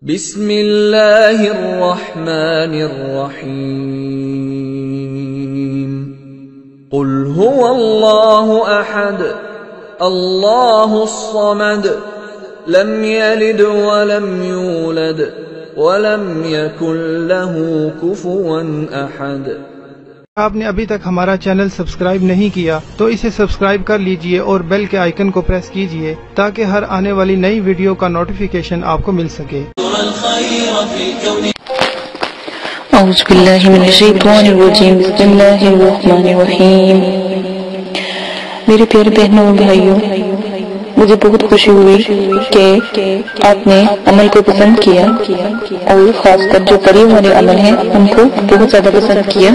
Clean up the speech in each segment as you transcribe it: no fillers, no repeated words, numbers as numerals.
بسم اللہ الرحمن الرحیم قل هو اللہ احد اللہ الصمد لم یلد ولم یولد ولم یکن له کفوا احد۔ آپ نے ابھی تک ہمارا چینل سبسکرائب نہیں کیا تو اسے سبسکرائب کر لیجئے اور بیل کے آئیکن کو پریس کیجئے تاکہ ہر آنے والی نئی ویڈیو کا نوٹیفیکیشن آپ کو مل سکے۔ اعوذ باللہ من الشیطان الرجیم، بسم اللہ الرحمن الرحیم۔ میرے پیارے بہنوں اور بھائیوں، مجھے بہت خوشی ہوئی کہ آپ نے عمل کو پسند کیا اور خاص کر جو قریب والے عمل ہیں ان کو بہت زیادہ پسند کیا۔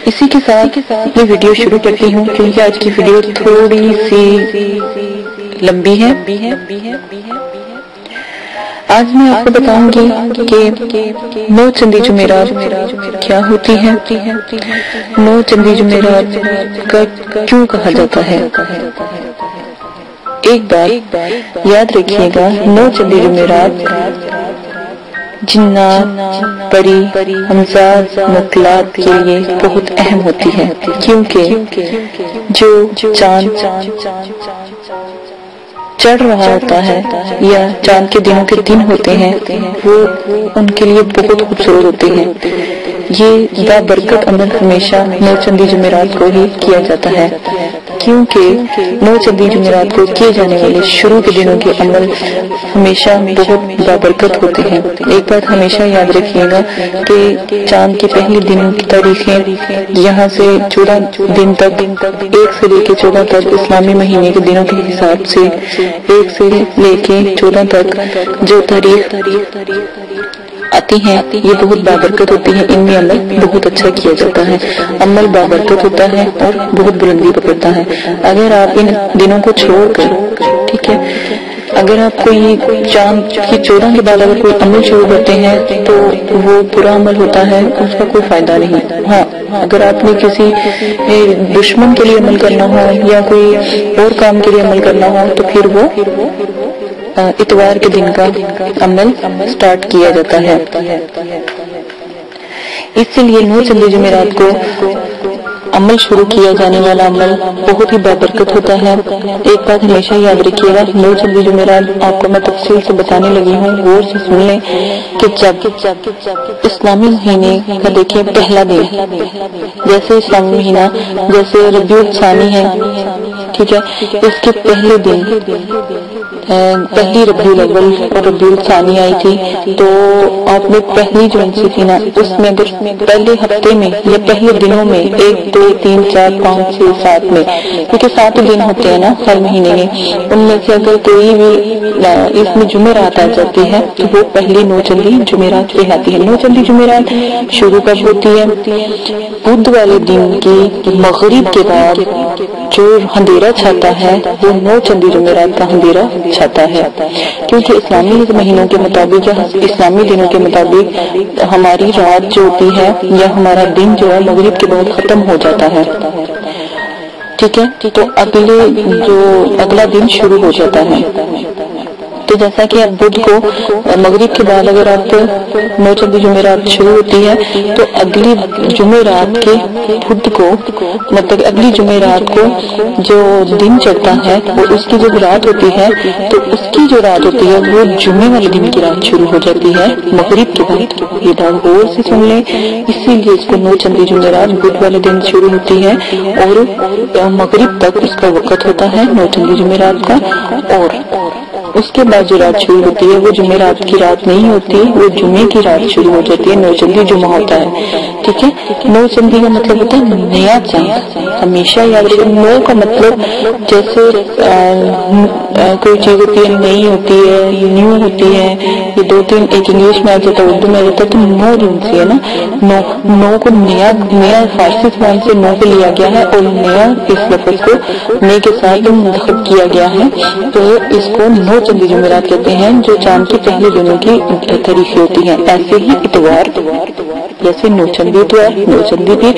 اسی کے ساتھ میں ویڈیو شروع کرتی ہوں کیونکہ آج کی ویڈیو تھوڑی سی لمبی ہے۔ آج میں آپ کو بتاؤں گی کہ 9 چندی جمعرات کیا ہوتی ہے، 9 چندی جمعرات کا کیوں کہا جاتا ہے۔ ایک بات یاد رکھیے گا، 9 چندی جمعرات جنات، پری، ہمزاد، مطلات کے لیے بہت اہم ہوتی ہے، کیونکہ جو چاند چڑھ رہا ہوتا ہے یا چاند کے دنوں کے دن ہوتے ہیں وہ ان کے لیے بہت خوبصورت ہوتے ہیں۔ یہ بابرکت عمل ہمیشہ 9 چندی جمعرات کو ہی کیا جاتا ہے، کیونکہ 9 چندی جمعرات کو کیے جانے والے شروع کے دنوں کے عمل ہمیشہ بہت بابرکت ہوتے ہیں۔ ایک بات ہمیشہ یاد رکھیے گا کہ چاند کے پہلے دنوں کی تاریخیں یہاں سے 14 دن تک، 1 سے لے کے 14 تک اسلامی مہینے کے دنوں کے حساب سے 1 سے لے کے 14 تک جو تاریخ آتی ہیں یہ بہت بابرکت ہوتی ہے، ان میں عمل بہت اچھا کیا جاتا ہے، عمل بابرکت ہوتا ہے اور بہت بلندی پکڑتا ہے۔ اگر آپ ان دنوں کو چھوڑ کر، ٹھیک ہے، اگر آپ کوئی چاند کی 14 کے بعد اگر کوئی عمل شروع کرتے ہیں تو وہ برا عمل ہوتا ہے، اس کا کوئی فائدہ نہیں۔ ہاں، اگر آپ نے کسی دشمن کے لیے عمل کرنا ہو یا کوئی اور کام کے لیے عمل کرنا ہو تو پھر وہ اتوار کے دن کا عمل سٹارٹ کیا جاتا ہے۔ اس لیے 9 چندی جمعرات کو عمل شروع کیا جانے والا عمل بہت ہی بابرکت ہوتا ہے۔ ایک بات ہمیشہ یاد رکھیے گا، 9 چندی جمعرات آپ کو میں تفصیل سے بتانے لگی ہوں، غور سے سن لیں کہ جب اسلامی مہینے کا دیکھیں پہلا دن، جیسے اسلامی مہینہ جیسے ربیع الثانی ہے، ٹھیک ہے، اس کے پہلے دن پہلی ربیع الاول اور ربیع الثانی آئی تھی، تو آپ نے پہلی جو انسی تھی نا اس میں اگر پہلے ہفتے میں یا پہلے دنوں میں 1 2 3 4 5 6 7 میں، کیونکہ 7 دن ہوتے ہیں نا ہر مہینے میں، ان میں سے اگر کوئی بھی اس میں جمعرات آ جاتی ہے تو وہ پہلی 9 چندی جمعرات کہلاتی ہے۔ 9 چندی جمعرات شروع کب ہوتی ہے؟ بدھ والے دن کی مغرب کے بعد جو اندھیرا چھاتا ہے وہ 9 چندی جمعرات کا اندھیرا چھاتا ہے، کیونکہ اسلامی مہینوں کے مطابق یا اسلامی دنوں کے مطابق ہماری رات جو ہوتی ہے یا ہمارا دن جو ہے مغرب کے بعد ختم ہو جاتا ہے، ٹھیک ہے، تو اگلا دن شروع ہو جاتا ہے۔ تو جیسا کہ اب بدھ کو مغرب کے بعد اگر آپ 9 چندی جمعرات شروع ہوتی ہے تو اگلی جمعرات کے بدھ کو، مطلب اگلی جمعرات کو جو دن چڑھتا ہے وہ اس کی جب رات ہوتی ہے تو اس کی جو رات ہوتی ہے وہ جمعے والے دن کی رات شروع ہو جاتی ہے مغرب کے بعد۔ یہ بات غور سے سن لیں، اسی لیے اس کو 9 چندی جمعرات بدھ والے دن شروع ہوتی ہے اور مغرب تک اس کا وقت ہوتا ہے 9 چندی جمعرات کا، اور اس کے بعد جو رات شروع ہوتی ہے وہ جمعرات کی رات نہیں ہوتی، وہ جمعے کی رات شروع ہو جاتی ہے، 9 چندی جمعہ ہوتا ہے، ٹھیک ہے۔ 9 چندی کا مطلب ہوتا ہے نیا چاند، ہمیشہ یاد رکھیں 9 کا مطلب جیسے کوئی چیز ہوتی ہے نئی ہوتی ہے، نیو ہوتی ہے، یہ 2-3 ایک انگلش میں آ جاتا ہے، اردو میں آ جاتا ہے، تو 9 جو سے ہے نا، 9 کو نیا فارسی زبان سے 9 کو لیا گیا ہے اور نیا اس لفظ کو نئے کے ساتھ منتخب کیا گیا ہے، تو اس کو 9 چندی جمعرات کہتے ہیں جو چاند کے پہلے دنوں کی تاریخیں ہوتی ہیں، ایسے ہی اتوار جیسے نوچندی اتوار، نوچندی بھی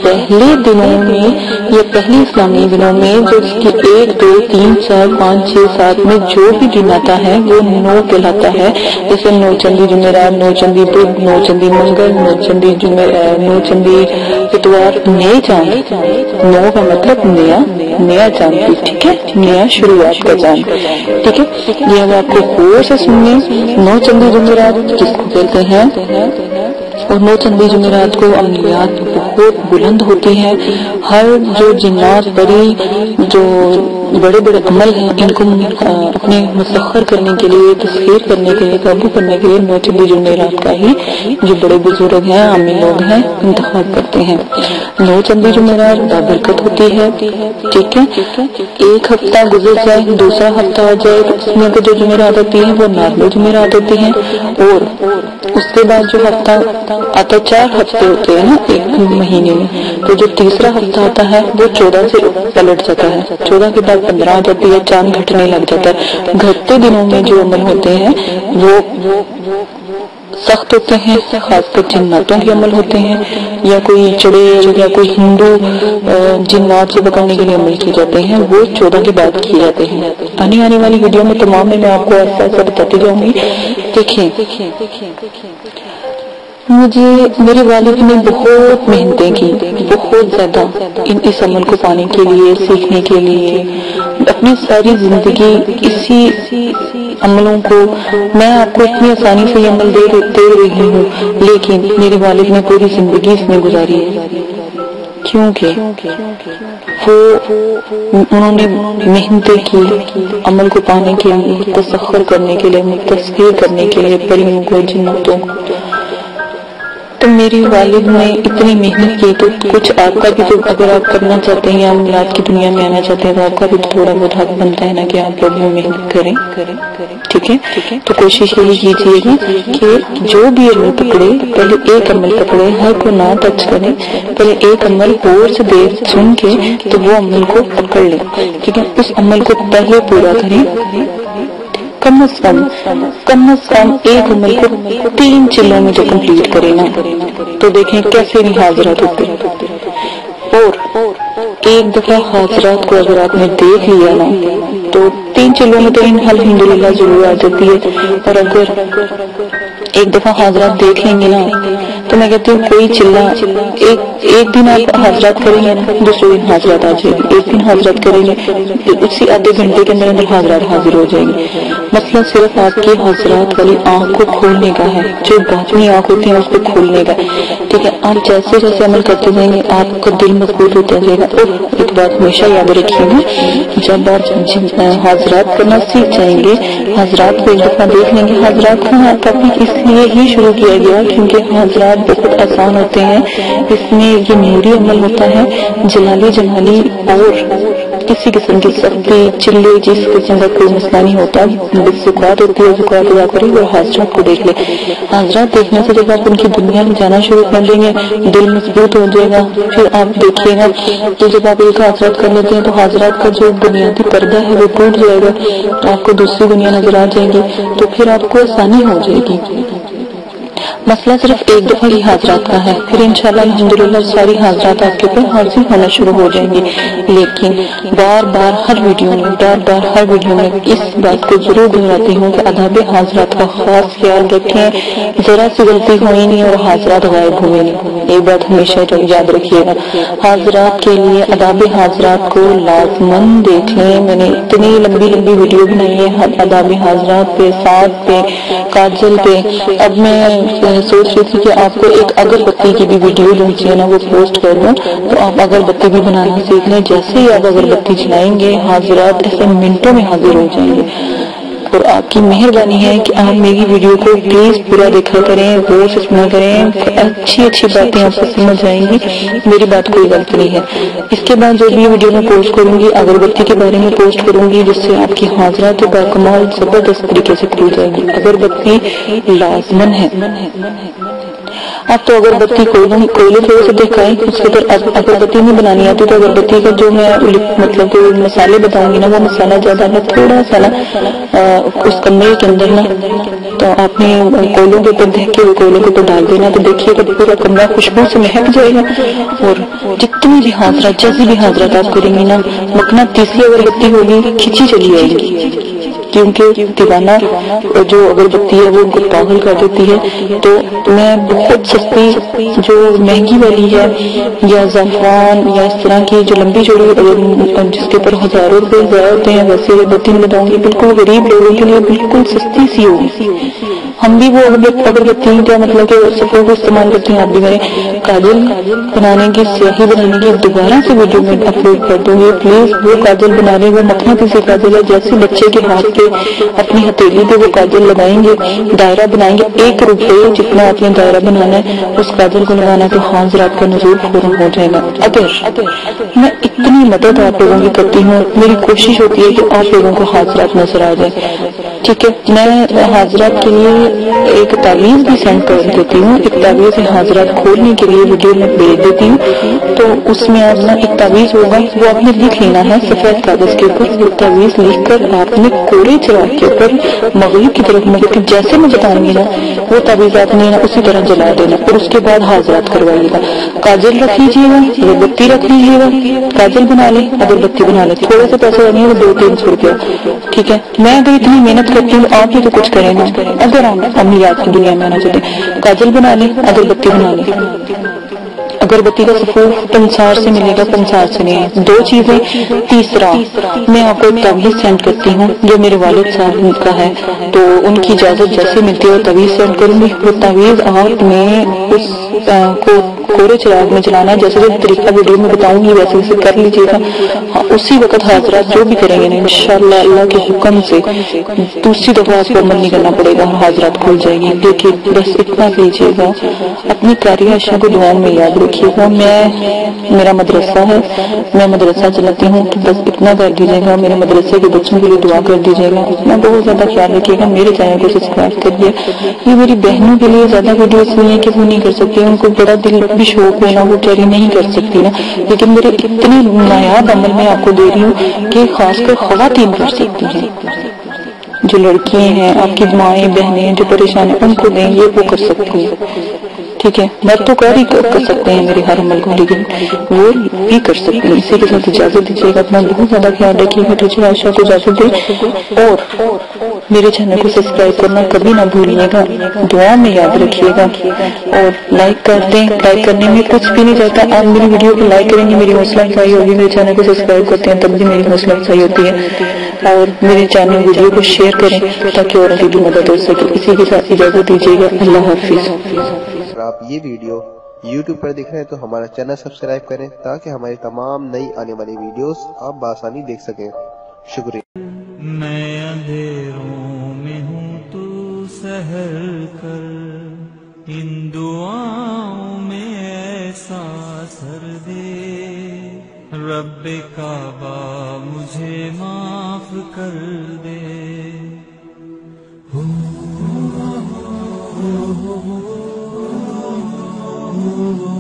پہلے دنوں میں یا پہلے اسلامی دنوں میں جو اس کی 1 2 3 4 5 6 7 میں جو بھی دن آتا ہے وہ نو کہلاتا ہے، جیسے نوچندی جمعرات، نوچندی بدھ، نوچندی منگل، نوچندی نوچندی اتوار، نئے چاند، نو کا مطلب نیا چاند بھی، ٹھیک ہے، نیا شروعات کا چاند، ٹھیک ہے۔ یہ ہم آپ کو غور سے سننے، نوچندی جمعرات جس کو کہتے ہیں، اور نوچندی جمعرات کو عملیات بہت بلند ہوتی ہیں، ہر جو جنات بڑی جو بڑے بڑے عمل ہیں ان کو اپنے مسخر کرنے کے لیے، تسخیر کرنے کے لیے، قابو کرنے کے لیے نوچندی جمعرات کا ہی جو بڑے بزرگ ہیں، عامی لوگ ہیں، انتخاب کرتے ہیں۔ نوچندی جمعرات بابرکت ہوتی ہے، ٹھیک ہے۔ ایک ہفتہ گزر جائے، دوسرا ہفتہ آ جائے تو اس میں جو جمعرات آتی ہیں وہ نارمل جمعرات ہوتی ہیں، اور اس کے بعد جو ہفتہ آتا 4 ہفتے ہوتے ہیں نا ایک مہینے میں، تو جو تیسرا ہفتہ آتا ہے وہ 14 سے پلٹ جاتا ہے، 14 کے بعد 15 آ جاتی ہے، چاند گھٹنے لگ جاتا ہے۔ گھٹتے دنوں میں جو عمل ہوتے ہیں وہ سخت ہوتے ہیں، خاص کر جناتوں کے عمل ہوتے ہیں، یا کوئی چڑیل یا کوئی ہندو جنات سے پکڑنے کے لیے عمل کیے جاتے ہیں، وہ 14 کے بعد کیے جاتے ہیں۔ آنے والی ویڈیو میں تمام میں آپ کو ایسا ایسا بتاتی جاؤں گی۔ دیکھیں، مجھے میرے والد نے بہت محنتیں کی، بہت زیادہ اس عمل کو پانے کے لیے، سیکھنے کے لیے، اپنی ساری زندگی اسی عملوں کو میں آپ کو اتنی آسانی سے یہ عمل دے رہی ہوں، لیکن میرے والد نے پوری زندگی اس میں گزاری ہے، کیونکہ انہوں نے محنتیں کی عمل کو پانے کے لیے، تسخر کرنے کے لیے، تسخیر کرنے کے لیے، پریوں کو، جنتوں کو۔ تو میری والد نے اتنی محنت کی، تو کچھ آپ کا بھی تو اگر آپ کرنا چاہتے ہیں یا عملات کی دنیا میں آنا چاہتے ہیں تو آپ کا بھی تھوڑا بہت حق بنتا ہے نا کہ آپ لوگ محنت کریں، ٹھیک ہے۔ تو کوشش یہی کیجیے گا کہ جو بھی عمل پکڑے پہلے ایک عمل پکڑے، ہر کو نہ ٹچ کریں، پہلے ایک عمل غور سے دیر سن کے تو وہ عمل کو پکڑ لیں، ٹھیک ہے۔ اس عمل کو پہلے پورا کریں، کم از کم ایک عمل کو 3 چلوں میں جو کمپلیٹ کرے نا تو دیکھیں کیسے نہیں حاضرات ہوتے، اور ایک دفعہ حاضرات کو اگر آپ نے دیکھ لیا نا تو 3 چلوں میں تو الحمدللہ ضرور آ جاتی ہے، اور اگر ایک دفعہ حاضرات دیکھ لیں گے نا تو میں کہتی ہوں کوئی چلا ایک دن آپ حاضرات کریں گے نا، دوسرے دن حاضرات آ جائے گی، ایک دن حاضرات کریں گے اسی آدھے گھنٹے کے اندر حاضرات حاضر ہو جائیں گے۔ مسئلہ صرف آپ کی حاضرات والی آنکھ کو کھولنے کا ہے، جو باطنی آنکھ ہوتی ہے اس کو کھولنے کا، ٹھیک ہے۔ آپ جیسے جیسے عمل کرتے جائیں گے آپ کا دل مضبوط ہوتا جائے گا۔ اور ایک بات ہمیشہ یاد رکھیے گا، جب آپ حاضرات کرنا سیکھ جائیں گے، حاضرات کو ایک دفعہ دیکھ لیں گے، حاضرات کا ٹاپک اس لیے ہی شروع کیا گیا کیونکہ حاضرات بہت آسان ہوتے ہیں، اس میں یہ نوری عمل ہوتا ہے، جلالی جمالی اور کسی قسم کی سختی چلے جس قسم کا کوئی مسئلہ نہیں ہوتا، زکوات ہوتی ہے، زکوات ادا کریں اور حاضرات کو دیکھ لیں۔ حاضرات دیکھنے سے جب آپ ان کی دنیا میں جانا شروع کر دیں گے دل مضبوط ہو جائے گا، پھر آپ دیکھیے گا تو جب آپ ایک حاضرات کر لیتے ہیں تو حاضرات کا جو بنیادی پردہ ہے وہ ٹوٹ جائے گا، آپ کو دوسری دنیا نظر آ جائے گی، تو پھر آپ کو آسانی ہو جائے گی۔ مسئلہ صرف ایک دفعہ ہی حاضرات کا ہے، پھر انشاءاللہ الحمدللہ ساری حاضرات آپ کے اوپر حاضر ہونا شروع ہو جائیں گی۔ لیکن بار بار ہر ویڈیو میں اس بات کو ضرور دہراتی ہوں کہ آداب حاضرات کا خاص خیال رکھیں، ذرا سی غلطی ہوئی نہیں اور حاضرات غائب ہوئے نہیں، یہ بات ہمیشہ یاد رکھیے گا۔ حاضرات کے لیے آداب حاضرات کو لازماً دیکھ لیں، میں نے اتنی لمبی ویڈیو بنائی ہے آداب حاضرات پہ، ساتھ پہ، کاجل پہ۔ اب میں سوچ رہی تھی کہ آپ کو ایک اگربتی کی بھی ویڈیو جو ہے نا وہ پوسٹ کر دوں، تو آپ اگربتی بھی بنانا سیکھ لیں، جیسے ہی آپ اگربتی جلائیں گے حاضرات ایسے منٹوں میں حاضر ہو جائیں گے۔ اور آپ کی مہربانی ہے کہ آپ میری ویڈیو کو پلیز پورا دیکھا کریں، غور سے سنا کریں، اچھی باتیں آپ کو سمجھ آئیں گی، میری بات کوئی غلط نہیں ہے۔ اس کے بعد جو بھی ویڈیو میں پوسٹ کروں گی اگربتی کے بارے میں پوسٹ کروں گی، جس سے آپ کی حاضرات باکمال زبردست طریقے سے کھل جائے گی۔ اگربتی لازمن ہے۔ اب تو اگربتی کوئلے تھوڑے سے دکھائیں، اس کے اوپر اگربتی نہیں بنانی آتی تو اگربتی کا جو میں مطلب کہ مسالے بتاؤں گی نا، وہ مسالہ زیادہ ہے تھوڑا سا نا اس کمرے کے اندر نا، تو آپ نے کوئلوں کے اوپر دھکے ہوئے کوئلوں کے اوپر ڈال دینا، تو دیکھیے کہ پورا کمرہ خوشبو سے مہک جائے گا، اور جتنی بھی حاضرات جیسی بھی حاضرات آپ کریں گی نا، مقناطیسی اگربتی ہوگی کھینچی چلی آئے گی، کیونکہ دیوانہ جو اگربتی ہے وہ ان کو پاگل کر دیتی ہے۔ تو میں بہت سستی جو مہنگی والی ہے یا زعفران یا اس طرح کی جو لمبی چوڑی جس کے اوپر ہزاروں روپے ضائع ہوتے ہیں ویسے اگربتی میں بتاؤں گی، بالکل غریب لوگوں کے لیے بالکل سستی سی ہوگی۔ ہم بھی وہ اگربتی کیا مطلب کہ سفر کو استعمال کرتے ہیں۔ آپ بھی میرے کاجل بنانے کی سیاہی بنانے کی دوبارہ سے ویڈیو میں اپلوڈ کر دوں گی، پلیز وہ کاجل بنانے وہ مقناطیسی کاجل ہے، جیسے بچے کے ہاتھ پہ اپنی ہتھیلی پہ وہ کاجل لگائیں گے، دائرہ بنائیں گے، 1 روپے جتنا آپ نے دائرہ بنانا ہے اس کاجل کو لگانا تو حاضرات کا نزول فوراً ہو جائے گا۔ اگر میں اتنی مدد آپ لوگوں کی کرتی ہوں، میری کوشش ہوتی ہے کہ آپ لوگوں کو حاضرات نظر آ جائے، ٹھیک ہے۔ میں حاضرات کے لیے ایک تعویذ بھی سینڈ کر دیتی ہوں، ایک تعویذ حاضرات کھولنے کے لیے ویڈیو میں بھیج دیتی ہوں، تو اس میں آپ ایک تعویذ ہوگا وہ آپ نے لکھ لینا ہے سفید کاغذ کے اوپر، وہ تعویذ لکھ کر آپ نے کوڑے چراغ کے اوپر مغرب کی طرف مطلب جیسے میں بتاؤں گی نا وہ تعویذ آپ نے اسی طرح جلا دینا، اور اس کے بعد حاضرات کروائیے گا۔ کاجل رکھ لیجیے گا، اگربتی رکھ لیجیے گا، کاجل بنا لیں، اگربتی بنا لیں، تھوڑے سے پیسے لگیں گے 200-300 روپیہ، ٹھیک ہے۔ میں اگر اتنی محنت کرتی ہوں آپ بھی تو کچھ کریں نا، اگر آپ امیات کی دنیا میں آنا چاہتے ہیں کاجل بنا لیں، اگربتی بنا لیں۔ اگربتی کا سفور پنسار سے ملے گا، پنسار سے نہیں ہے، 2 چیزیں۔ تیسرا میں آپ کو ایک تعویذ سینڈ کرتی ہوں جو میرے والد صاحب کا ہے، تو ان کی اجازت جیسے ملتی ہے وہ تعویذ سینڈ کروں گی۔ وہ تعویذ آپ نے اس کو کوڑے چراغ میں جلانا ہے، جیسے طریقہ ویڈیو میں بتاؤں گی ویسے ویسے کر لیجیے گا۔ اسی وقت حاضرات جو بھی کریں گے نا انشاءاللہ اللہ کے حکم سے دوسری دفعہ آپ کو عمل نہیں کرنا پڑے گا، حاضرات کھل جائے گی۔ دیکھیے بس اتنا کیجیے گا، اپنی پیاری عائشہ کو دعاؤں میں یاد رکھیے گا۔ میرا مدرسہ ہے، میں مدرسہ چلاتی ہوں، تو بس اتنا کر دیجیے گا، میرے مدرسے کے بچوں کے لیے دعا کر دیجیے گا، اتنا بہت زیادہ خیال رکھیے گا۔ میرے چینل کو سبسکرائب کریے۔ یہ میری بہنوں کے لیے زیادہ ویڈیو اس لیے کہ وہ نہیں کر سکتی، ان کو بڑا دل بھی شوق ہے نا، وہ کیری نہیں کر سکتی نا، لیکن میرے اتنے نایاب عمل میں آپ کو دے رہی ہوں کہ خاص کر خواتین کر سکتی ہیں، جو لڑکیاں ہیں آپ کی مائیں بہنیں جو پریشان ہیں ان کو دیں، یہ وہ کر سکتی ہیں، ٹھیک ہے۔ مرد تو کر سکتے ہیں میرے ہر عمل کو، لیکن وہ بھی کر سکتے ہیں۔ اسی کے ساتھ اجازت دیجیے گا، اپنا بہت زیادہ خیال رکھیے گا، تجھے عائشہ کو اجازت دے، اور میرے چینل کو سبسکرائب کرنا کبھی نہ بھولیے گا، دعا میں یاد رکھیے گا، اور لائک کر دیں۔ لائک کرنے میں کچھ بھی نہیں جاتا، آپ میری ویڈیو کو لائک کریں گے میری حوصلہ افزائی ہوگی، میرے چینل کو سبسکرائب کرتے ہیں تب بھی میری حوصلہ افزائی ہوتی ہے، اور میرے چینل ویڈیو کو شیئر کریں تاکہ اور بھی مدد ہو سکے۔ اسی کے ساتھ اجازت دیجیے گا، اللہ حافظ۔ اگر آپ یہ ویڈیو YouTube پر دیکھ رہے ہیں تو ہمارا چینل سبسکرائب کریں تاکہ ہماری تمام نئی آنے والی ویڈیوز آپ بآسانی دیکھ سکیں۔ شکریہ۔ میں اندھیروں میں ہوں تو سحر کر، ان دعاؤں میں ایسا اثر دے، رب کعبہ مجھے معاف کر دے۔ Oh